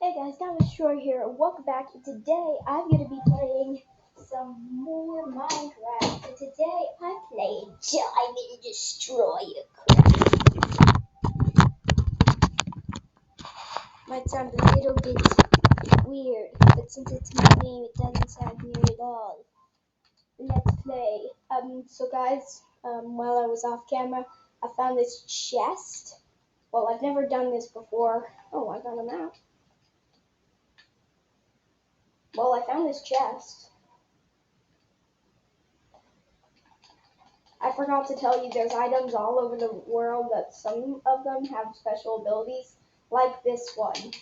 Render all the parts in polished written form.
Hey guys, Diamond Destroyer here. Welcome back. Today I'm going to be playing some more Minecraft. And today I'm playing Diamond Destroyer. Might sound a little bit weird, but since it's my name, it doesn't sound weird at all. Let's play. So guys, while I was off camera, I found this chest. Well, I've never done this before. Oh, I got a map. Well, I found this chest. I forgot to tell you there's items all over the world that some of them have special abilities, like this one.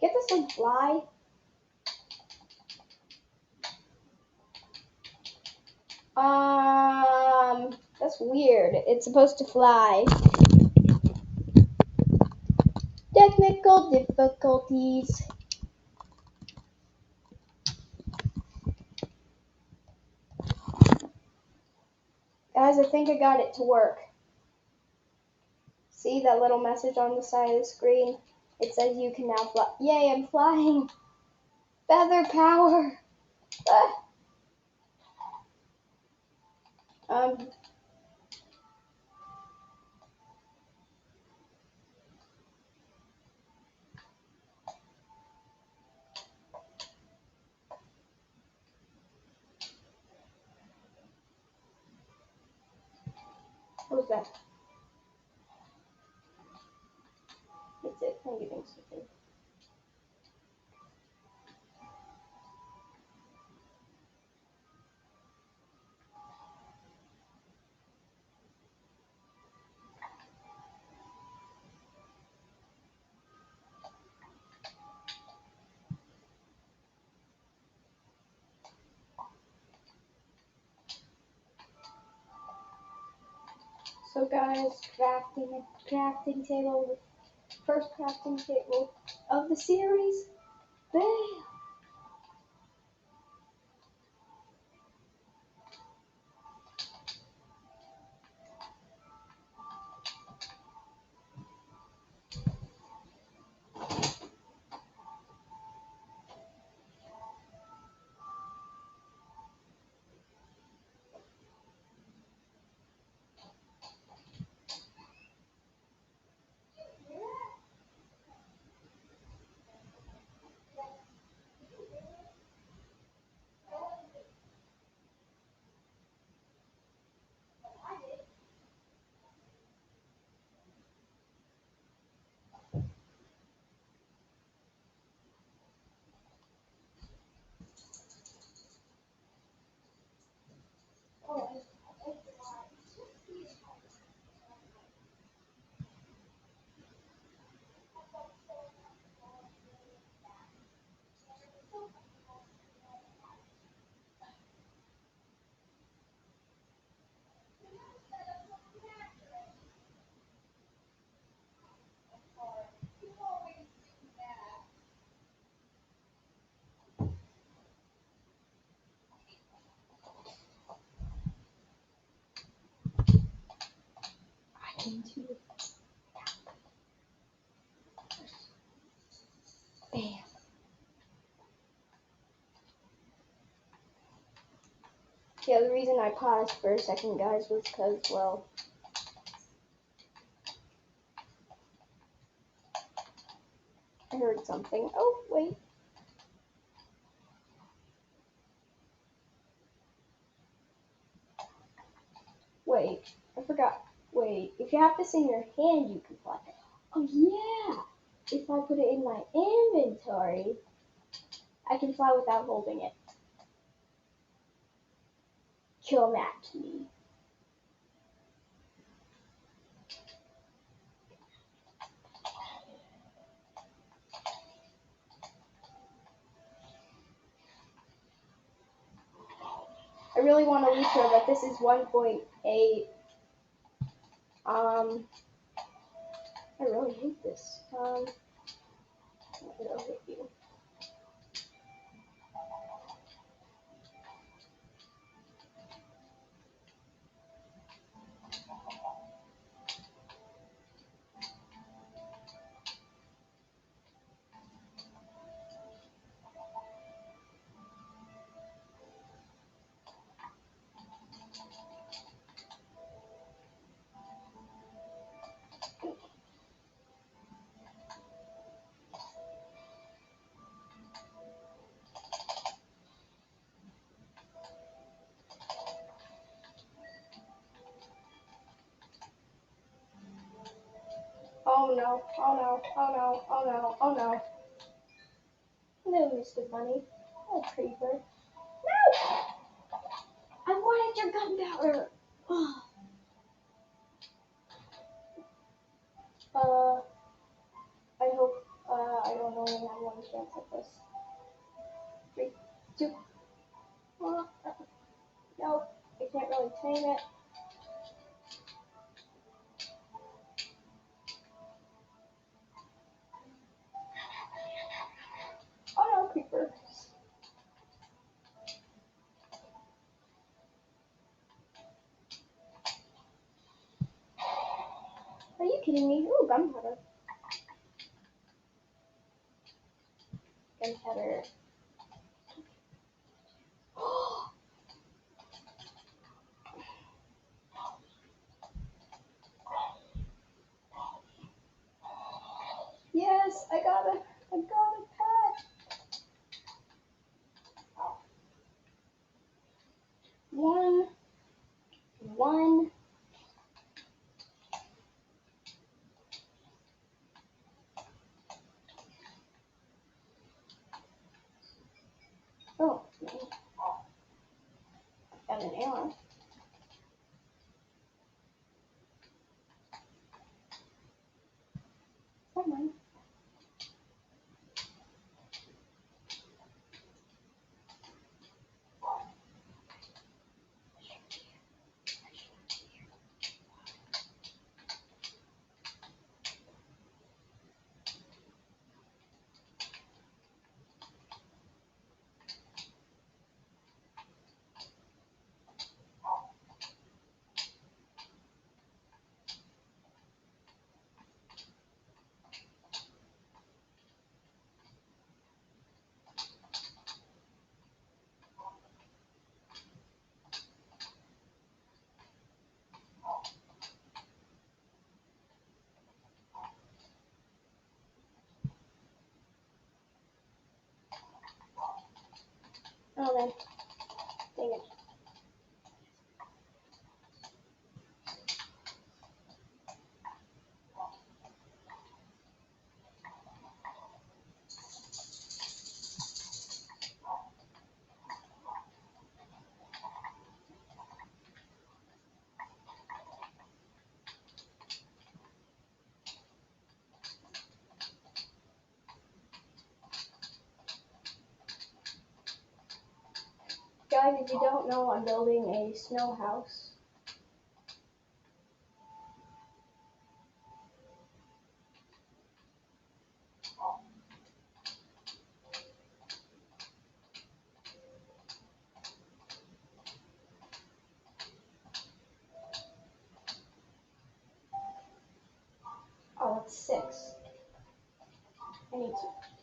Get this one fly. That's weird. It's supposed to fly. Technical difficulties. Guys, I think I got it to work. See that little message on the side of the screen? It says you can now fly. Yay, I'm flying! Feather power! What was that? That's it. I'm getting something. So guys, crafting a crafting table, the first crafting table of the series. Bam! Into it. Bam. Yeah, the reason I paused for a second, guys, was because, well, I heard something. Oh, wait. Wait. I forgot. Wait. If you have this in your hand, you can fly. Oh, yeah. If I put it in my inventory, I can fly without holding it. Come at me. I really want to leave her, but this is 1.8. I really hate this. It'll hit you. Oh no, oh no, oh no, oh no, oh no. No, Mr. Bunny. Oh, creeper. No! I wanted your gunpowder! Oh. I hope, I don't know when I want to chance at this. 3, 2, no, I can't really tame it. Oh no, creeper. Are you kidding me? Ooh, gunpowder. Gunpowder. Yes, I got a pet. One. Oh, got an arrow. Come on. Oh then. Dang it. Guys, if you don't know, I'm building a snow house. Oh, that's 6. I need to.